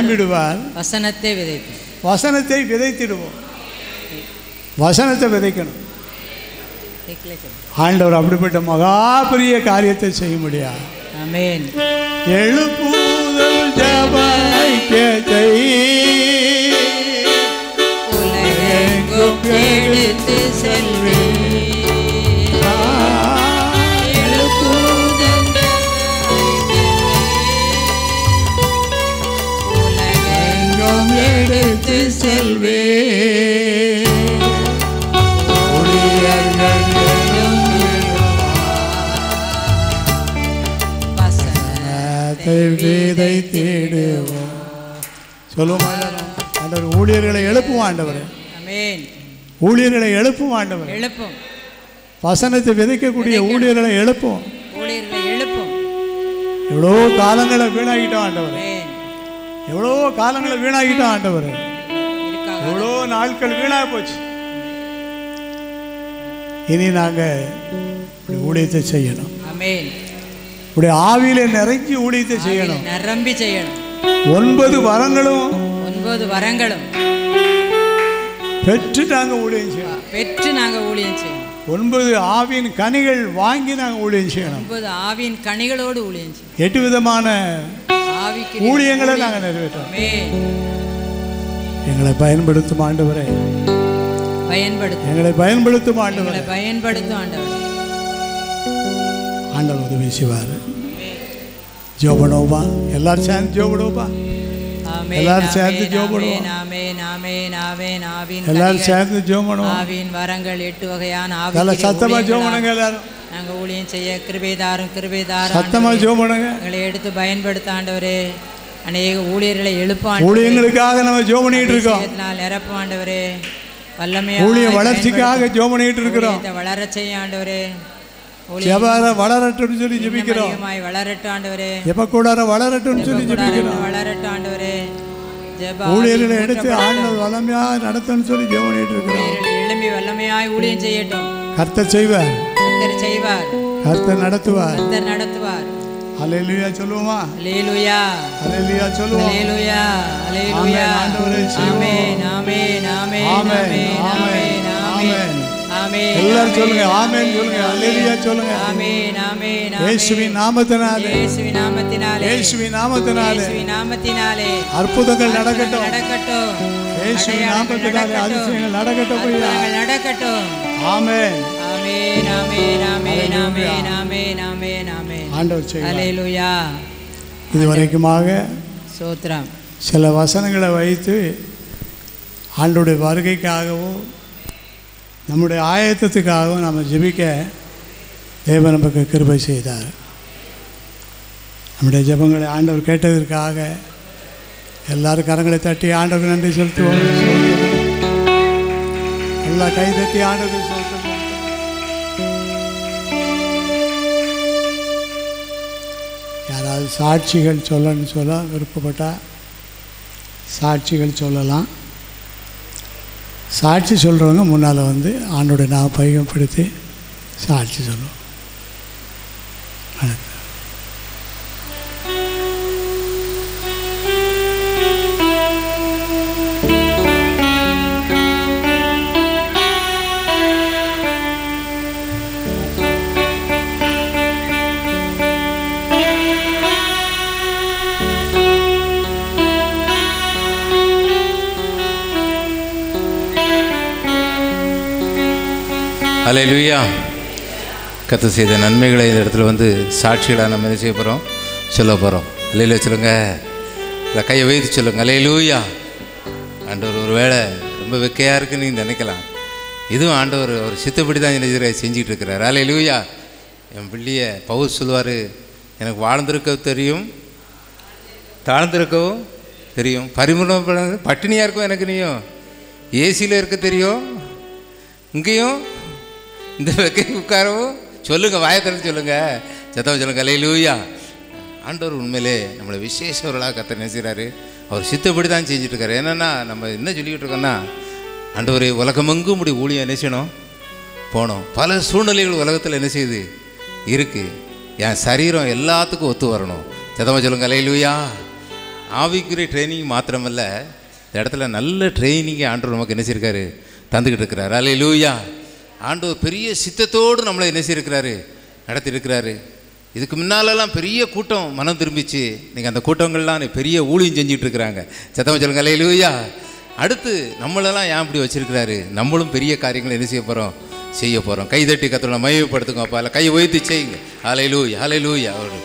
விடுவார். வசனத்தை விதைப்போம். வசனத்தை விதைத்திடுவோம். வசனத்தை விதைக்கணும். ஆண்டவர் அப்படிப்பட்ட மகா பெரிய காரியத்தை செய்ய முடியாது. ஆமென். எழுப்புதல் ஜெபத்தை உலகெங்கும் எடுத்து செல்வேன். எழுப்புதல் உலகெங்கும் எடுத்து செல்வேன். விதைத்திடுவோம். சொல்லுவோம். ஆண்டவர் ஊழியர்களை எழுப்பும். ஆண்டவர் ஆமென். ஊழியர்களை எழுப்பும். ஆண்டவர் எழுப்பும். வசனத்தை விதைக்கக்கூடிய ஊழியர்களை எழுப்பும். ஊழியர்களை எழுப்பும். எவ்வளோ காலங்களை வீணாகிட்டோம் ஆண்டவர். ஆமென். எவ்வளோ காலங்களை வீணாகிட்டோம் ஆண்டவர். எவ்வளோ நாட்கள் வீணாக போச்சு. இனி நாங்கள் ஊழியத்தை செய்யணும். ஆமென். உடைய ஆவியிலே நிறைஞ்சி ஊழியத்தை செய்யணும். நிரம்பி செய்யணும். 9 வரங்களும் 9 வரங்களும் பெற்று நாங்கள் ஊழியம் செய்யணும். பெற்று நாங்கள் ஊழியம் செய்யணும். 9 ஆவியின் கனிகள் வாங்கி நாங்கள் ஊழியம் செய்யணும். 9 ஆவியின் கனிகளோடு ஊழியம் செய்யணும். 8 விதமான ஆவிக்கு ஊழியங்களை நாங்கள் நிறைவேற்றோம். ஆமென். எங்களை பயன்படுத்தும் ஆண்டவரே. பயன்படுத்தும். எங்களை பயன்படுத்தும் ஆண்டவரே. பயன்படுத்தும் ஆண்டவரே. ஆண்டவர் உதவி செய்வார். ஜோபனோபா எல்லாரும் சேர்ந்து ஜோபனோபா. எல்லாரும் சேர்ந்து ஜோபனோம். ஆமென். ஆமென். ஆமென். ஆவின் எல்லாரும் சேர்ந்து ஜோபனோம். ஆவின் வரங்கள் 8 வகையான ஆவி. சத்தமா ஜோபனுங்க. எல்லாரும் நாங்க ஊழியம் செய்ய கிருபைதாரும் கிருபைதாரும் சத்தமா ஜோபனுங்க. எங்களை எடுத்து பயன்படுத்த ஆண்டவரே. அநேக ஊழியர்களை எழுப்பான். ஊழியங்களுக்காக நம்ம ஜெபம் பண்ணிட்டு இருக்கோம். நிரப்பு ஆண்டவரே. வல்லமையா ஊழிய வளர்ச்சிக்காக ஜெபம் பண்ணிட்டு இருக்கிறோம். வளர செய்ய ஆண்டவரே. வளரட்டும் சொல்லி ஜெபிக்கிறோம். வளரட்டும் ஆண்டவரே. ஜெபக்கூடார வளரட்டும் சொல்லி ஜெபிக்கிறோம். வளரட்டும் ஆண்டவரே. ஊழியர்களை எடுத்து ஆண்டவர் வல்லமையா நடத்தணும்னு சொல்லி ஜெபம் பண்ணிட்டு இருக்கிறோம். எழும்பி வல்லமையாய் ஊழியம் செய்யட்டும். கர்த்தர் செய்வார். கர்த்தர் செய்வார். கர்த்தர் நடத்துவார். கர்த்தர் நடத்துவார். அல்லேலூயா சொல்லுவோமா? அல்லேலூயா. அல்லேலூயா சொல்லுவோம். அல்லேலூயா. அல்லேலூயா. ஆண்டவரே ஆமென். ஆமென். ஆமென். ஆமென். ஆமென். ஆமென். ஆமென். எல்லாரும் சொல்லுங்க. ஆமென் சொல்லுங்க. அல்லேலூயா சொல்லுங்க. ஆமென். ஆமென். இயேசுவின் நாமத்தினாலே. இயேசுவின் நாமத்தினாலே. இயேசுவின் நாமத்தினாலே. இயேசுவின் நாமத்தினாலே அற்புதங்கள் நடக்கட்டும். நடக்கட்டும். இயேசுவின் நாமத்தினாலே அதிசயங்கள் நடக்கட்டும். நடக்கட்டும். ஆமென். ஆமென். ஆமென். ஆமென். ஆமென். ஆமென். ஆமென். ஆமென். ஆண்டவர் செய்வார். அல்லேலூயா. இதுவரைக்குமாக ஸ்தோத்திரம். சில வசனங்களை வைத்து ஆண்டவருடைய வருகைக்காகவும் நம்முடைய ஆயத்தத்துக்காகவும் நம்ம ஜெபிக்க தேவன் நமக்கு கிருபை செய்தார். நம்முடைய ஜெபங்களை ஆண்டவர் கேட்டதற்காக எல்லாரும் கரங்களை தட்டி ஆண்டவருக்கு நன்றி செலுத்துவோம். எல்லா கை தட்டி ஆண்டவருக்கு செலுத்துவோம். யாராவது சாட்சிகள் சொல்லணும்னு சொல்ல விருப்பப்பட்டால் சாட்சிகள் சொல்லலாம். சாட்சி சொல்கிறவங்க முன்னால் வந்து ஆண்டோடைய நான் பயன்படுத்தி சாட்சி சொல்லுவோம். அல்லேலூயா. கர்த்தர் செய்த நன்மைகளை இந்த இடத்துல வந்து சாட்சிகளாக நம்ம என்ன செய்ய போகிறோம், சொல்ல போகிறோம். அல்லேலூயா சொல்லுங்க. இல்லை கையை வைத்து சொல்லுங்க. அல்லேலூயா. ஆண்டவர் ஒரு வேளை ரொம்ப வெக்கையாக இருக்குன்னு நீங்கள் நினைக்கலாம். இதுவும் ஆண்டவர் அவர் சித்தப்படி தான் என்ன செஞ்சுக்கிட்டு இருக்கிறார். அல்லேலூயா. என் பிள்ளைய பவுல் சொல்லுவார், எனக்கு வாழ்ந்திருக்க தெரியும், தாழ்ந்திருக்கவும் தெரியும், பரிமுகம் பட்டினியாக இருக்கும் எனக்கு நீயும், ஏசியில் இருக்க தெரியும், இங்கேயும் இந்த வெக்கை உட்காரவும் சொல்லுங்கள். வாயத்தில் சொல்லுங்கள். சத்தம் சொல்லுங்கள். அல்லேலூயா. ஆண்டவர் உண்மையிலே நம்மளை விசேஷவர்களாக கர்த்தர் நினைக்கிறாரு. அவர் சித்தப்படி தான் செஞ்சுட்ருக்காரு. என்னென்னா நம்ம என்ன சொல்லிக்கிட்டு இருக்கோன்னா, ஆண்டவரே உலகமெங்கும் இப்படி ஊழியம் என்ன செய்யணும், போனோம். பல சூழ்நிலைகள் உலகத்தில் என்ன செய்யுது இருக்குது. என் சரீரம் எல்லாத்துக்கும் ஒத்து வரணும். சத்தமாக சொல்லுங்கள். அல்லேலூயா. ஆவிக்குரிய ட்ரைனிங் மாத்திரமல்ல, இந்த இடத்துல நல்ல ட்ரைனிங்கை ஆண்டவர் நமக்கு என்ன செய்யிருக்காரு, தந்துக்கிட்டு இருக்கிறாரு. அல்லேலூயா. ஆண்டவர் பெரிய சித்தத்தோடு நம்மளை என்ன செய்யிருக்கிறாரு, நடத்தியிருக்கிறாரு. இதுக்கு முன்னாலெல்லாம் பெரிய கூட்டம் மனம் திரும்பிச்சு. நீங்கள் அந்த கூட்டங்கள்லாம் பெரிய ஊழியம் செஞ்சுட்டு இருக்கிறாங்க. சத்தமாக சொல்லுங்க அல்லேலூயா. அடுத்து நம்மளெல்லாம் ஏன் இப்படி வச்சுருக்கிறாரு, நம்மளும் பெரிய காரியங்களை என்ன செய்ய போகிறோம். கைதட்டி கத்தோட மையப்படுத்துங்க. அப்பா இல்லை கையை உயர்த்தி செய்யுங்க. அல்லேலூயா அல்லேலூயா. அவர்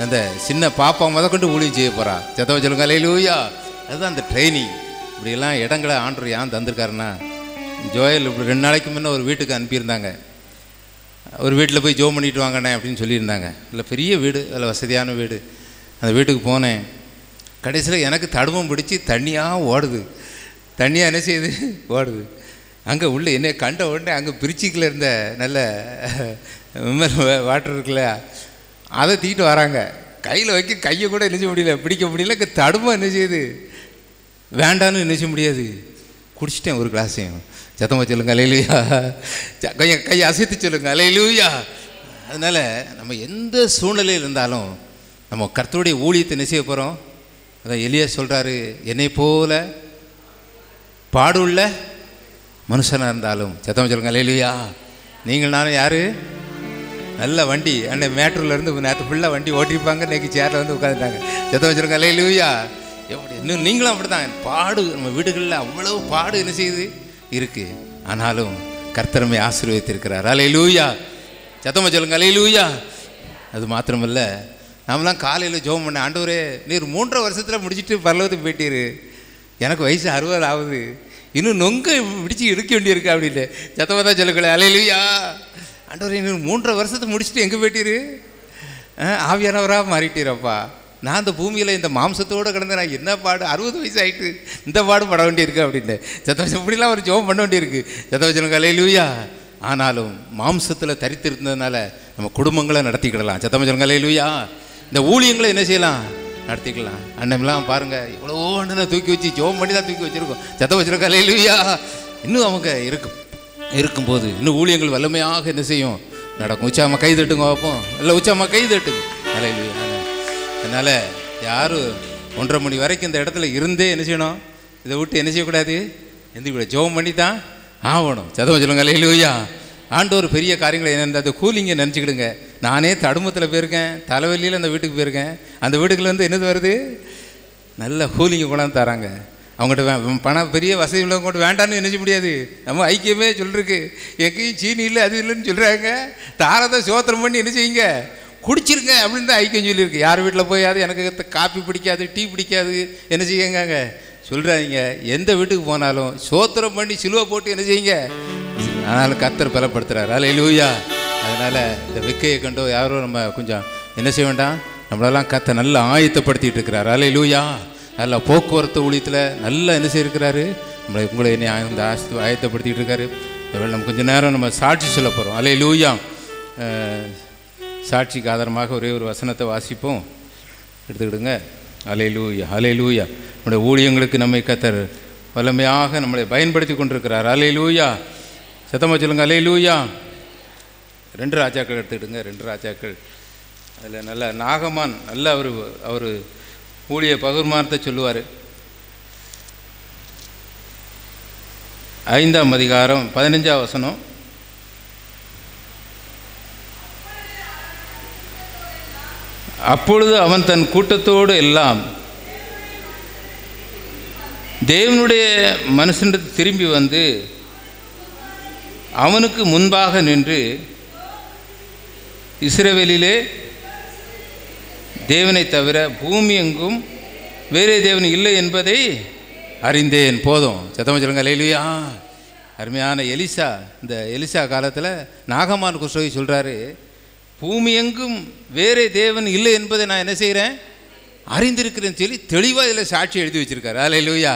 அந்த சின்ன பாப்பா கொண்டு ஊழியம் செய்ய போகிறா. சத்தமாக சொல்லுங்க அல்லேலூயா. அதுதான் அந்த ட்ரைனிங். இப்படியெல்லாம் இடங்களை ஆண்டவர் ஏன் தந்திருக்காருன்னா, ஜோயல் இப்படி 2 நாளைக்கு முன்னே ஒரு வீட்டுக்கு அனுப்பியிருந்தாங்க. ஒரு வீட்டில் போய் ஜோம் பண்ணிட்டு வாங்கண்ணே அப்படின்னு சொல்லியிருந்தாங்க. இல்லை பெரிய வீடு, அதில் வசதியான வீடு. அந்த வீட்டுக்கு போனேன். கடைசியில் எனக்கு தடுமம் பிடிச்சி தண்ணியாக ஓடுது. தண்ணியாக என்ன செய்யுது, ஓடுது. அங்கே உள்ள என்னை கண்ட உடனே அங்கே பிரிச்சிக்கில் இருந்த நல்ல விமல் வாட்டர் இருக்குல்ல, அதை தூக்கிட்டு வராங்க. கையில் வைக்க கையை கூட நினைச்ச முடியல, பிடிக்க முடியல. தடுமம் என்ன செய்யுது, வேண்டான்னு நினைச்ச முடியாது. குடிச்சிட்டேன் ஒரு கிளாஸையும். சத்தமாக சொல்லுங்க அல்லேலூயா. கொஞ்சம் கையை அசைத்து சொல்லுங்க அல்லேலூயா. அதனால் நம்ம எந்த சூழ்நிலையில் இருந்தாலும் நம்ம கர்த்தருடைய ஊழியத்தை என்ன செய்ய போகிறோம். அதான் எலியா சொல்கிறாரு, என்னை போல பாடுள்ள மனுஷனாக இருந்தாலும். சத்தமாக சொல்லுங்க அல்லேலூயா. நீங்கள் நானும் யார், நல்ல வண்டி அன்னை மேட்டூர்லேருந்து நேற்று ஃபுல்லாக வண்டி ஓட்டிருப்பாங்க, இன்றைக்கி சேரில் வந்து உட்காந்துட்டாங்க. சத்தமாக சொல்லுங்க அல்லேலூயா. எப்படி இன்னும் நீங்களும் அப்படி தான். பாடு நம்ம வீடுகளில் அவ்வளவு பாடு என்ன செய்யுது இருக்குது. ஆனாலும் கர்த்தரமை ஆசீர்வதித்திருக்கிறார். அல்லேலூயா. சத்தமாக சொல்லுங்க அல்லேலூயா. அது மாத்திரமல்ல, நாமெல்லாம் காலையில் ஜெபம் பண்ண, ஆண்டவரே நீர் 3.5 வருஷத்தில் முடிச்சுட்டு பரலோகத்துக்கு போயிட்டீர், எனக்கு வயசு 60 ஆகுது, இன்னும் நொங்க பிடிச்சி எடுக்க வேண்டியிருக்கு அப்படின்னு. சத்தமாக தான் சொல்லுங்களேன் அல்லேலூயா. ஆண்டவரே நீர் 3.5 வருஷத்தை முடிச்சுட்டு எங்கே போயிட்டீர், ஆவியானவராக மாறிட்டீரப்பா. நான் இந்த பூமியில் இந்த மாம்சத்தோடு கிடந்து நான் என்ன பாடு, 60 வயசு ஆகிட்டு இந்த பாடு பட வேண்டியிருக்கு அப்படின்னு. சத்தவச்சம் இப்படிலாம் ஒரு ஜெபம் பண்ண வேண்டியிருக்கு. சத்தவச்சனுக்கு அல்லேலூயா. ஆனாலும் மாம்சத்தில் தரித்திருந்ததுனால நம்ம குடும்பங்களை நடத்திக்கிடலாம். சத்தவச்சனுக்கு அல்லேலூயா. இந்த ஊழியங்களை என்ன செய்யலாம், நடத்திக்கலாம். அண்ணன்லாம் பாருங்கள், எவ்வளோ அண்ணனை தூக்கி வச்சு ஜெபம் பண்ணி தான் தூக்கி வச்சுருக்கோம். சத்தவச்சனுக்கு அல்லேலூயா. இன்னும் அவங்க இருக்கும்போது இன்னும் ஊழியங்கள் வல்லமையாக என்ன செய்யும், நடக்கும். உச்சாமல் கை தட்டுங்க பார்ப்போம். இல்லை உச்சாமல் கை தட்டுங்க. அல்லேலூயா. அதனால் யாரும் 1:30 மணி வரைக்கும் இந்த இடத்துல இருந்தே என்ன செய்யணும், இதை விட்டு என்ன செய்யக்கூடாது, எந்த ஜெபம் பண்ணி தான் ஆகணும். சதவ சொல்லுங்க அல்லேலூயா. ஆண்டவர் பெரிய காரியங்களை என்ன அந்த கூலிங்கை நினச்சிக்கிடுங்க. நானே தடுமத்தில் போயிருக்கேன், தலைவலியில் அந்த வீட்டுக்கு போயிருக்கேன். அந்த வீட்டுக்குள்ளேருந்து என்னது வருது, நல்ல கூலிங்கை கொண்டாந்து தராங்க. அவங்ககிட்ட பணம் பெரிய வசதி உள்ளவங்க கொண்டு வேண்டான்னு நினைச்ச முடியாது. நம்ம ஐக்கியமே சொல்லிருக்கு, எங்கேயும் சீனி இல்லை அது இல்லைன்னு சொல்கிறாங்க. தாரத்தை சோத்திரம் பண்ணி என்ன செய்யுங்க, குடிச்சிருங்க அப்படின்னு தான் ஐக்கியம் சொல்லியிருக்கு. யார் வீட்டில் போயாது எனக்கு காப்பி பிடிக்காது, டீ பிடிக்காது என்ன செய்யுங்க சொல்கிறாங்க. எந்த வீட்டுக்கு போனாலும் சோத்திரம் பண்ணி சிலுவை போட்டு என்ன செய்யுங்க. ஆனாலும் கர்த்தர் பலப்படுத்துகிறார். அல்லேலூயா. அதனால் இந்த வெக்கையை கண்டோ யாரோ நம்ம கொஞ்சம் என்ன செய்ய வேண்டாம், நம்மளெல்லாம் கர்த்தர் நல்லா ஆயத்தப்படுத்திட்டு இருக்கிறார். அல்லேலூயா. நல்ல போக்குவரத்து ஊழியத்தில் நல்லா என்ன செய்யிருக்கிறாரு, உங்களை என்ன ஆயத்தப்படுத்திகிட்டு இருக்காரு. நம்ம கொஞ்சம் நேரம் நம்ம சாட்சி சொல்ல போகிறோம். அல்லேலூயா. சாட்சிக்கு ஆதாரமாக ஒரே ஒரு வசனத்தை வாசிப்போம், எடுத்துக்கிடுங்க. அல்லேலூயா அல்லேலூயா. நம்முடைய ஊழியங்களுக்கு நம்மை கர்த்தர் வல்லமையாக நம்மளை பயன்படுத்தி கொண்டிருக்கிறார். அல்லேலூயா. சத்தமாக சொல்லுங்க அல்லேலூயா. 2 ராஜாக்கள் எடுத்துக்கிடுங்க. 2 ராஜாக்கள், அதில் நல்ல நாகமான் நல்ல அவர் ஊழிய பகுர்மானத்தை சொல்லுவார். 5ஆம் அதிகாரம் 15ஆம் வசனம். அப்பொழுது அவன் தன் கூட்டத்தோடு எல்லாம் தேவனுடைய மனுஷனுக்கு திரும்பி வந்து அவனுக்கு முன்பாக நின்று, இஸ்ரவேலிலே தேவனை தவிர பூமி எங்கும் வேறே தேவன் இல்லை என்பதை அறிந்தேன். போதும். சத்தமாக சொல்லுங்க அல்லேலூயா. அருமையான எலிசா, இந்த எலிசா காலத்தில் நாகமான் குஷ்டோகி சொல்கிறாரு, பூமி எங்கும் வேறே தேவன் இல்லை என்பதை நான் என்ன செய்கிறேன், அறிந்திருக்கிறேன்னு சொல்லி தெளிவாக இதில் சாட்சி எழுதி வச்சுருக்காரு. அல்லேலூயா.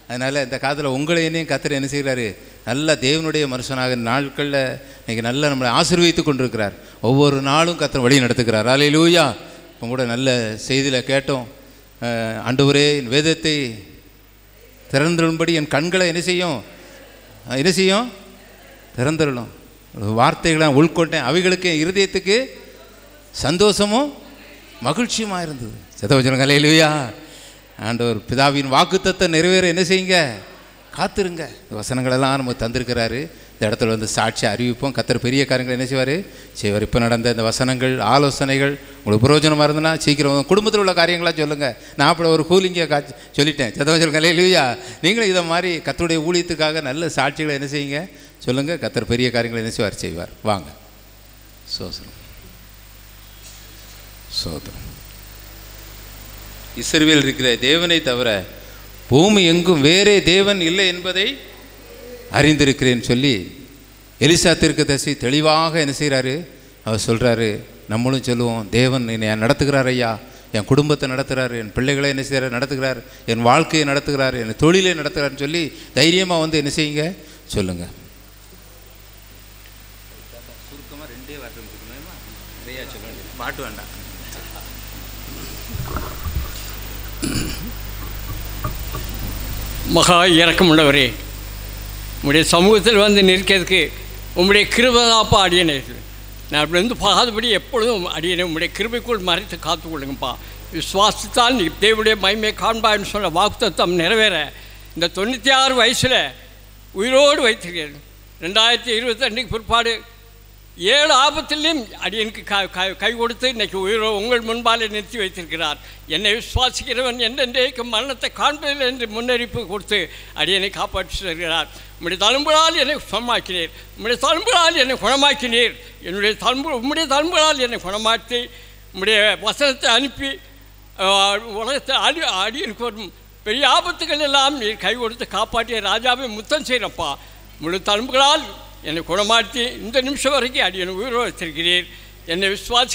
அதனால் இந்த காலத்தில் உங்களை என்னையும் கர்த்தர் என்ன செய்கிறாரு, நல்ல தேவனுடைய மனுஷனாக நாட்களில் இன்றைக்கி நல்லா நம்மளை ஆசீர்வதித்து கொண்டிருக்கிறார். ஒவ்வொரு நாளும் கர்த்தர் வழி நடத்துக்கிறார். அல்லேலூயா. இப்போ கூட நல்ல செய்தியில் கேட்டோம், ஆண்டவரே என் வேதத்தை திறந்துடும்படி என் கண்களை என்ன செய்யும் திறந்துடணும். வார்த்தைகளை உள்கொண்டேன், அவைகளுக்கு என் இருதயத்துக்கு சந்தோஷமும் மகிழ்ச்சியுமாக இருந்தது. சத்தவச்சனம் அல்லேலூயா. ஆண்டவர் பிதாவின் வாக்குத்தத்தம் நிறைவேற என்ன செய்யுங்க, காத்துருங்க. இந்த வசனங்களெல்லாம் நமக்கு தந்திருக்கிறாரு. இந்த இடத்துல வந்து சாட்சி அறிவிப்போம். கர்த்தர் பெரிய காரியங்கள் என்ன செய்வார். இப்போ நடந்த இந்த வசனங்கள் ஆலோசனைகள் உங்களுக்கு பிரயோஜனமாக இருந்ததுன்னா சீக்கிரம் குடும்பத்தில் உள்ள காரியங்களாக சொல்லுங்கள். நான் அப்படி ஒரு கூலிங்க சொல்லிட்டேன். சத்தமாக சொல்லுங்க இல்லையா. நீங்களும் இதை மாதிரி கர்த்தருடைய ஊழியத்துக்காக நல்ல சாட்சிகளை என்ன செய்யுங்க சொல்லுங்கள். கர்த்தர் பெரிய காரியங்களை என்ன செய்வார். வாங்க. சோதரம் சோதரம். இஸ்ரவேல் இருக்கிற தேவனை தவிர பூமி எங்கும் வேறே தேவன் இல்லை என்பதை அறிந்திருக்கிறேன்னு சொல்லி எலிசா தீர்க்கதரிசி தெளிவாக என்ன செய்கிறாரு, அவர் சொல்கிறாரு. நம்மளும் சொல்லுவோம், தேவன் என்னை நடத்துகிறார் ஐயா, என் குடும்பத்தை நடத்துகிறாரு, என் பிள்ளைகளை என்ன செய்கிறார் நடத்துகிறார், என் வாழ்க்கையை நடத்துகிறார், என் தொழிலை நடத்துகிறாருன்னு சொல்லி தைரியமாக வந்து என்ன செய்யுங்க சொல்லுங்கள். சுருக்கமாக 2 வார்த்தை நிறையா சொல்ல வேண்டியது, பாட்டு வேண்டாம். மகா இரக்கமுள்ளவரே, உங்களுடைய சமூகத்தில் வந்து நிற்கிறதுக்கு உங்களுடைய கிருபைதாப்பா அடியனை. நான் அப்படி வந்து பார்க்காதபடி எப்பொழுதும் அடியனை உங்களுடைய கிருபைக்குள் மறைத்து காத்துக்கொள்ளுங்கப்பா. விசுவாசித்தால் நீ தேவனுடைய மகிமையை காண்பான்னு சொன்ன வாக்குத்தத்தம் நிறைவேற இந்த 96 வயசில் உயிரோடு வைத்திருக்கிறேன். 2022 பிற்பாடு 7 ஆபத்திலையும் அடியனுக்கு கை கொடுத்து இன்றைக்கி உயிரோ உங்கள் முன்பாலே நிறுத்தி வைத்திருக்கிறார். என்னை விசுவாசிக்கிறவன் என்றென்றைக்கு மரணத்தை காண்பதில்லை என்று முன்னறிப்பு கொடுத்து அடியனை காப்பாற்றி வருகிறார். உம்முடைய தழும்புகளால் என்னை குணமாக்கினீர், உம்முடைய தழும்புகளால் என்னை குணமாக்கினீர், உம்முடைய தழும்புகளால் என்னை குணமாற்றி உம்முடைய வசனத்தை அனுப்பி உலகத்தை அடியனுக்கு வரும் பெரிய ஆபத்துகள் எல்லாம் நீர் கை கொடுத்து காப்பாற்றிய ராஜாவை முத்தம் செய்கிறப்பா. உம்முடைய தழும்புகளால் என்னை குணமாற்றி இந்த நிமிஷம் வரைக்கும் அடியனை உயிரோடு வச்சிருக்கிறீர். என்னை விசுவாசி